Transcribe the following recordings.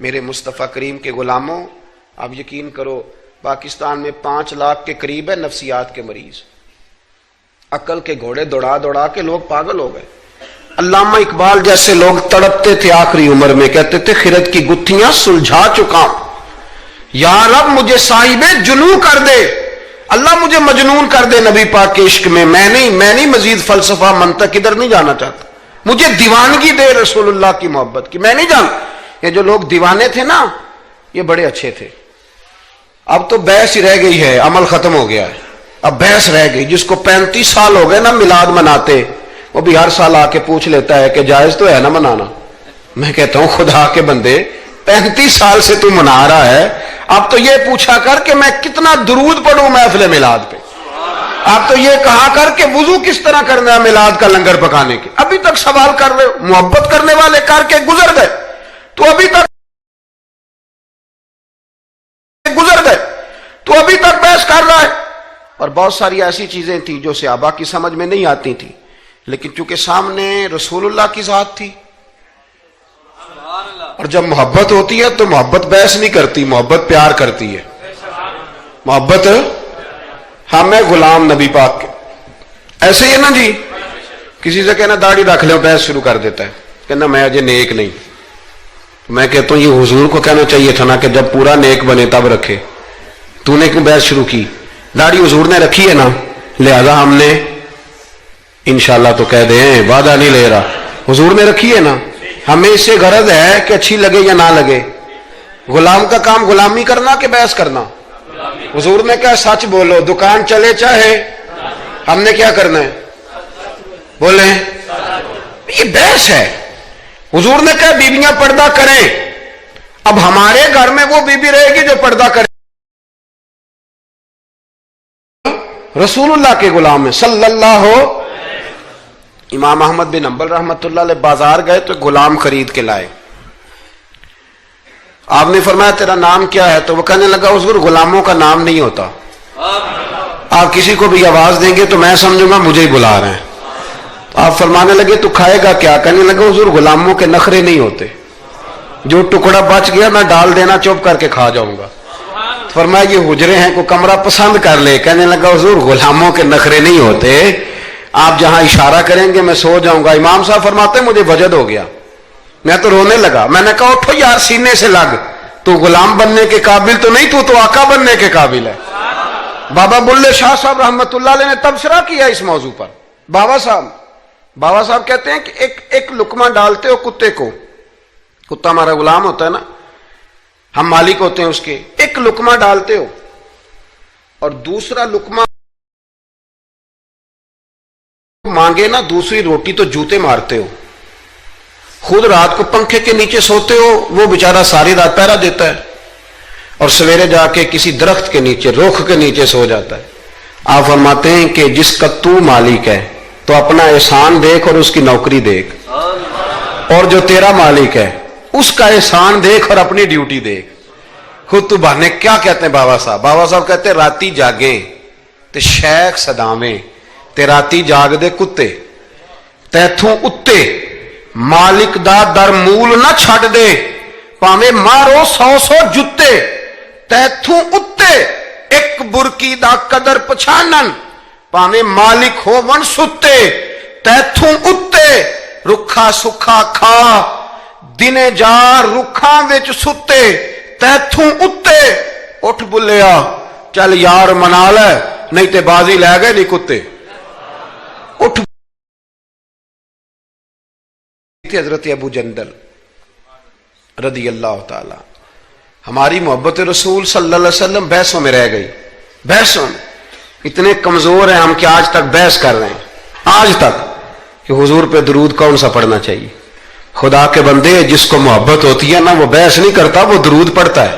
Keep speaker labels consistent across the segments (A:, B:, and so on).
A: میرے مصطفیٰ کریم کے غلاموں، آپ یقین کرو پاکستان میں 5 لاکھ کے قریب ہے نفسیات کے مریض، عقل کے گھوڑے دوڑا دوڑا کے لوگ پاگل ہو گئے۔ علامہ اقبال جیسے لوگ تڑپتے تھے آخری عمر میں، کہتے تھے خرد کی گتھیاں سلجھا چکا ہوں، یا رب مجھے صاحب جنوں کر دے، اللہ مجھے مجنون کر دے نبی پاک کے عشق میں، میں نہیں مزید فلسفہ منطق ادھر نہیں جانا چاہتا، مجھے دیوانگی دے رسول اللہ کی محبت کی، میں نہیں جانتا۔ یہ جو لوگ دیوانے تھے نا یہ بڑے اچھے تھے، اب تو بحث ہی رہ گئی ہے، عمل ختم ہو گیا ہے، اب بحث رہ گئی۔ جس کو 35 سال ہو گئے نا میلاد مناتے، وہ بھی ہر سال آ کے پوچھ لیتا ہے کہ جائز تو ہے نا منانا۔ میں کہتا ہوں خدا کے بندے 35 سال سے تو منا رہا ہے، اب تو یہ پوچھا کر کہ میں کتنا درود پڑھوں محفل میلاد پہ، اب تو یہ کہا کر کہ وضو کس طرح کرنا ہے میلاد کا لنگر پکانے کے، ابھی تک سوال کر رہے ہو۔ محبت کرنے والے کر کے گزر گئے تو ابھی تک بحث کر رہا ہے۔ اور بہت ساری ایسی چیزیں تھیں جو صحابہ کی سمجھ میں نہیں آتی تھی، لیکن چونکہ سامنے رسول اللہ کی ذات تھی، اور جب محبت ہوتی ہے تو محبت بحث نہیں کرتی، محبت پیار کرتی ہے۔ محبت ہم ہے غلام نبی پاک کے، ایسے ہی ہے نا جی، کسی سے کہنا داڑھی رکھ لو بحث شروع کر دیتا ہے، کہنا میں اجے نیک نہیں۔ میں کہتا ہوں یہ حضور کو کہنا چاہیے تھا نا کہ جب پورا نیک بنے تب رکھے، تو نے کیوں بحث شروع کی؟ داڑھی حضور نے رکھی ہے نا، لہذا ہم نے انشاءاللہ تو کہہ دیں، وعدہ نہیں لے رہا، حضور نے رکھی ہے نا، ہمیں اس سے غرض ہے کہ اچھی لگے یا نہ لگے۔ غلام کا کام غلامی کرنا کہ بحث کرنا؟ حضور نے کہا سچ بولو، دکان چلے چاہے، ہم نے کیا کرنا ہے؟ بولیں، یہ بحث ہے۔ حضور نے کہا بیویاں پردہ کریں، اب ہمارے گھر میں وہ بیوی رہے گی جو پردہ کرے، رسول اللہ کے غلام ہے صلی اللہ ہو۔ امام احمد بن حنبل رحمۃ اللہ علیہ بازار گئے تو غلام خرید کے لائے، آپ نے فرمایا تیرا نام کیا ہے؟ تو وہ کہنے لگا حضور غلاموں کا نام نہیں ہوتا، آپ کسی کو بھی آواز دیں گے تو میں سمجھوں گا مجھے ہی بلا رہے ہیں۔ آپ فرمانے لگے تو کھائے گا کیا؟ کہنے لگا حضور غلاموں کے نخرے نہیں ہوتے، جو ٹکڑا بچ گیا میں ڈال دینا چپ کر کے کھا جاؤں گا۔ فرمایا یہ حجرے ہیں، کو کمرہ پسند کر لے۔ کہنے لگا حضور غلاموں کے نخرے نہیں ہوتے، آپ جہاں اشارہ کریں گے میں سو جاؤں گا۔ امام صاحب فرماتے ہیں مجھے وجد ہو گیا، میں تو رونے لگا، میں نے کہا اٹھو یار سینے سے لگ، تو غلام بننے کے قابل تو نہیں، تو آقا بننے کے قابل ہے۔ بابا بلے شاہ صاحب رحمۃ اللہ علیہ نے تبصرہ کیا اس موضوع پر۔ بابا صاحب کہتے ہیں کہ ایک لقمہ ڈالتے ہو کتے کو، کتا ہمارا غلام ہوتا ہے نا، ہم مالک ہوتے ہیں اس کے، ایک لقمہ ڈالتے ہو اور دوسرا لقمہ مانگے نا دوسری روٹی تو جوتے مارتے ہو، خود رات کو پنکھے کے نیچے سوتے ہو، وہ بیچارہ ساری رات پہرا دیتا ہے اور سویرے جا کے کسی درخت کے نیچے رخ کے نیچے سو جاتا ہے۔ آپ فرماتے ہیں کہ جس کا تو مالک ہے تو اپنا احسان دیکھ اور اس کی نوکری دیکھ، اور جو تیرا مالک ہے اس کا احسان دیکھ اور اپنی ڈیوٹی دیکھ۔ خود تو بہانے کیا کہتے ہیں بابا صاحب کہتے ہیں راتی جاگیں تے شیخ صداویں تے راتی جاگ دے کتے، تیتھوں اتے مالک دا در مول نہ چھڑ دے، پاویں مارو 100 جتے، تیتھوں اتے ایک برکی دا قدر پچھانن، پاویں مالک ہو ون ستے، تیتھوں اتے رکھا سکھا کھا، دنے جار رکھاں وچ ستے، تیتھوں اتے اٹھ بلیا چل یار منا لے نہیں تے بازی لے گئے نہیں کتے، اٹھ۔ حضرت ابو جندل رضی اللہ تعالی، ہماری محبت رسول صلی اللہ علیہ وسلم بحثوں میں رہ گئی، بحثوں میں اتنے کمزور ہیں ہم کہ آج تک بحث کر رہے ہیں، آج تک کہ حضور پہ درود کون سا پڑھنا چاہیے۔ خدا کے بندے جس کو محبت ہوتی ہے نا وہ بحث نہیں کرتا، وہ درود پڑھتا ہے۔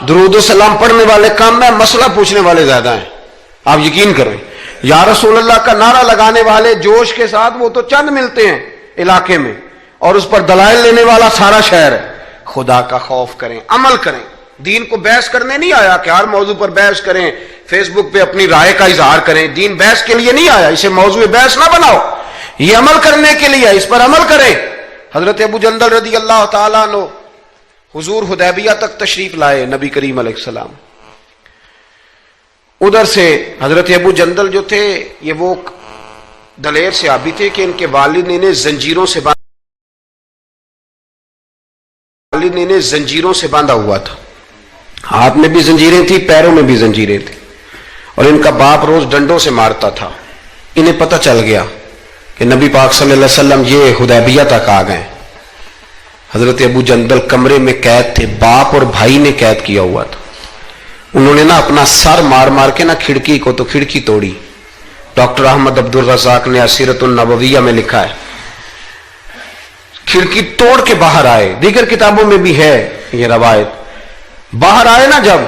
A: درود و سلام پڑھنے والے کام میں، مسئلہ پوچھنے والے زیادہ ہیں، آپ یقین کریں۔ یا رسول اللہ کا نعرہ لگانے والے جوش کے ساتھ وہ تو چند ملتے ہیں علاقے میں، اور اس پر دلائل لینے والا سارا شہر ہے۔ خدا کا خوف کریں، عمل کریں۔ دین کو بحث کرنے نہیں آیا کہ ہر موضوع پر بحث کریں، فیس بک پہ اپنی رائے کا اظہار کریں، دین بحث کے لیے نہیں آیا، اسے موضوع بحث نہ بناؤ، یہ عمل کرنے کے لیے، اس پر عمل کریں۔ حضرت ابو جندل رضی اللہ تعالیٰ عنہ हुजूर हुदैबिया तक तशरीफ लाए नबी करीम अलैहिस्सलाम। उधर से हजरत अबू जंदल जो थे ये वो दलेर सहाबी थे कि इनके वालिद ने इन्हें जंजीरों से बांधा हुआ था। हाथ में भी जंजीरें थी, पैरों में भी जंजीरें थी, और इनका बाप रोज डंडों से मारता था। इन्हें पता चल गया कि नबी पाक सल्लल्लाहु अलैहि वसल्लम ये हुदैबिया तक आ गए। हजरत अबू जंदल कमरे में कैद थे, बाप और भाई ने कैद किया हुआ था। उन्होंने ना अपना सर मार मार के ना खिड़की को तो खिड़की तोड़ी। डॉक्टर अहमद अब्दुल रज़ाक ने सीरतुन नबविया में लिखा है, खिड़की तोड़ के बाहर आए। दीगर किताबों में भी है ये रवायत। बाहर आए ना जब,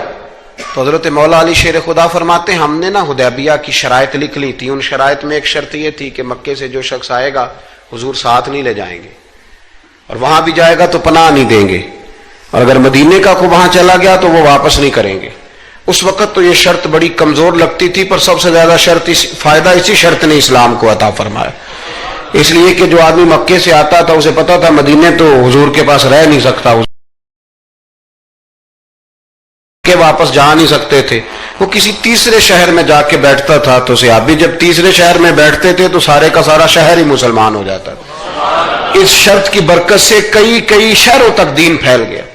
A: तो हजरत मौला अली शेर खुदा फरमाते हैं हमने ना हुदैबिया की शराइत लिख ली थी। उन शराइत में एक शर्त यह थी कि मक्के से जो शख्स आएगा हुजूर साथ नहीं ले जाएंगे, और वहां भी जाएगा तो पनाह नहीं देंगे, और अगर मदीने का को वहां चला गया तो वो वापस नहीं करेंगे। उस वक्त तो ये शर्त बड़ी कमजोर लगती थी, पर सबसे ज्यादा फायदा इसी शर्त ने इस्लाम को अता फरमाया। इसलिए कि जो आदमी मक्के से आता था उसे पता था मदीने तो हुजूर के पास रह नहीं सकता, के वापस जा नहीं सकते थे। वो किसी तीसरे शहर में जाके बैठता था, तो सहाबी जब तीसरे शहर में बैठते थे तो सारे का सारा शहर ही मुसलमान हो जाता था। इस शर्त की बरकत से कई कई शहरों तक दीन फैल गया।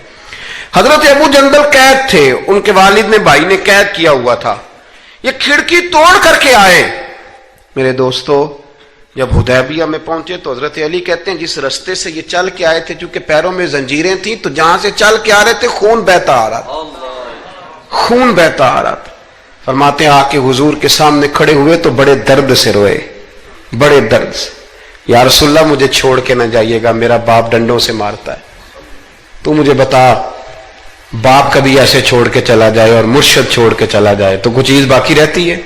A: हजरत अबू जंदल कैद थे, उनके वालिद ने भाई ने कैद किया हुआ था। ये खिड़की तोड़ करके आए। मेरे दोस्तों, जब हुदैबिया में पहुंचे तो हजरत अली कहते हैं जिस रास्ते से ये चल के आए थे, चूंकि पैरों में जंजीरें थी, तो जहां से चल के आ रहे थे खून बहता आ रहा था, खून बहता आ रहा था। फरमाते हैं आके हुजूर के सामने खड़े हुए तो बड़े दर्द से रोए, बड़े दर्द से। या रसूलल्लाह मुझे छोड़ के न जाइएगा, मेरा बाप डंडों से मारता है। तू मुझे बता, बाप कभी ऐसे छोड़ के चला जाए और मुर्शिद छोड़ के चला जाए तो कुछ चीज बाकी रहती है।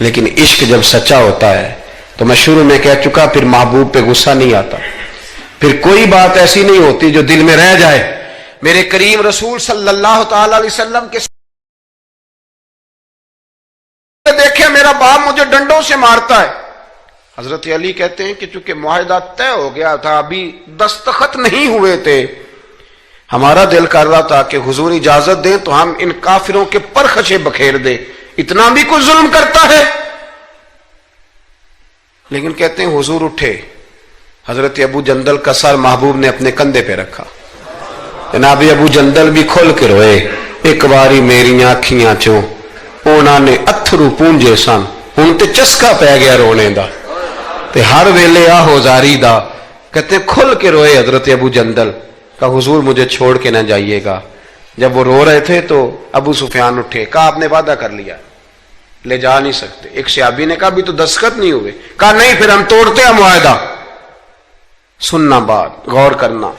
A: लेकिन इश्क जब सच्चा होता है तो मैं शुरू में कह चुका, फिर महबूब पे गुस्सा नहीं आता, फिर कोई बात ऐसी नहीं होती जो दिल में रह जाए। मेरे करीम रसूल सल्लल्लाहु ताला अलैहि वसल्लम के देखे मेरा बाप मुझे डंडों से मारता है। हजरत अली कहते हैं कि चूंकि मुआहिदा तय हो गया था, अभी दस्तखत नहीं हुए थे, हमारा दिल कर रहा था कि हुजूर इजाजत दें तो हम इन काफिरों के परखचे बखेर दे, इतना भी कोई जुल्म करता है। लेकिन कहते हैं हुजूर उठे, हजरत अबू जंदल का सर महबूब ने अपने कंधे पे रखा। जनाब अबू जंदल भी खुल के रोए, एक बारी मेरियां अखियां चों उन्होंने अथरू पूंजे सन, हुण ते चस्का पै गया रोने दा ते हर वेले आहो जारी दा। कहते खुल के रोए हजरत अबू जंदल का हुजूर मुझे छोड़ के ना जाइएगा। जब वो रो रहे थे तो अबू सुफियान उठे, कहा आपने वादा कर लिया, ले जा नहीं सकते। एक सहाबी ने कहा भी तो दस्तखत नहीं हुए, कहा नहीं फिर हम तोड़ते हैं मुआहदा। सुनना बात, गौर करना,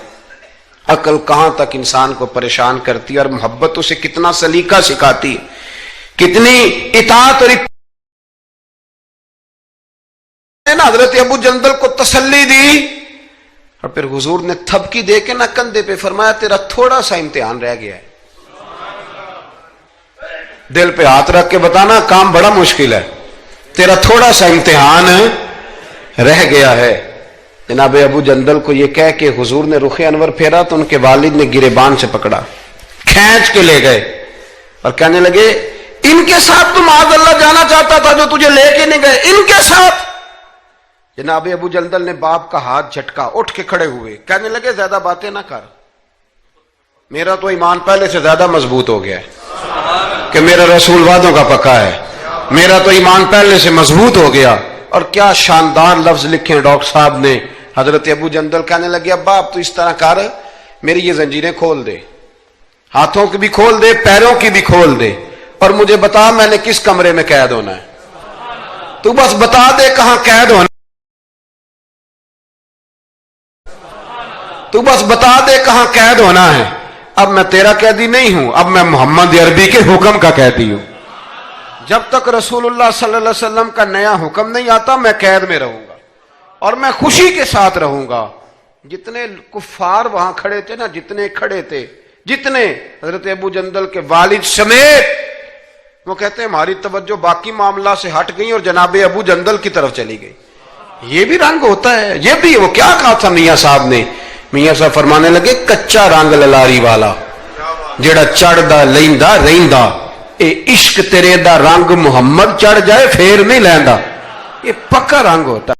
A: अकल कहां तक इंसान को परेशान करती है और मोहब्बत उसे कितना सलीका सिखाती है, कितनी इताअत और हजरत अबू जंदल को तसल्ली दी, और फिर हुजूर ने थपकी दे के ना कंधे पे फरमाया तेरा थोड़ा सा इम्तिहान रह गया है। दिल पे हाथ रख के बताना काम बड़ा मुश्किल है, तेरा थोड़ा सा इम्तिहान रह गया है। जनाब अबू जंदल को यह कह के हुजूर ने रुखे अनवर फेरा तो उनके वालिद ने गिरेबान से पकड़ा, खींच के ले गए और कहने लगे इनके साथ तुम माज़अल्लाह जाना चाहता था जो तुझे लेके नहीं गए, इनके साथ। जनाब अबू जंदल ने बाप का हाथ झटका, उठ के खड़े हुए, कहने लगे ज्यादा बातें ना कर, मेरा तो ईमान पहले से ज्यादा मजबूत हो गया है कि मेरा रसूल वादों का पक्का है, मेरा तो ईमान पहले से मजबूत हो गया। और क्या शानदार लफ्ज लिखे डॉक्टर साहब ने। हजरत अबू जंदल कहने लगे अब्बा आप तो इस तरह कर, मेरी ये जंजीरें खोल दे, हाथों की भी खोल दे, पैरों की भी खोल दे, और मुझे बता मैंने किस कमरे में कैद होना है, तू बस बता दे कहां कैद होना, तू बस बता दे कहां कैद होना है। अब मैं तेरा कैदी नहीं हूं, अब मैं मोहम्मद अरबी के हुक्म का कैदी हूं। जब तक रसूलुल्लाह सल्लल्लाहु अलैहि वसल्लम का नया हुक्म नहीं आता मैं कैद में रहूंगा और मैं खुशी के साथ रहूंगा। जितने कुफ्फार वहां खड़े थे ना, जितने खड़े थे, जितने हजरत अबू जंदल के वालिद समेत, वो कहते हैं हमारी तवज्जो बाकी मामला से हट गई और जनाब अबू जंदल की तरफ चली गई। ये भी रंग होता है, ये भी। वो क्या कहा था मियां साहब ने, मियां साहब फरमाने लगे कच्चा रंग ललारी वाला जेड़ा चढ़दा लैंदा रहिंदा, ये इश्क तेरे दा रंग मुहम्मद चढ़ जाए फिर नहीं लैंदा, ये पक्का रंग होता।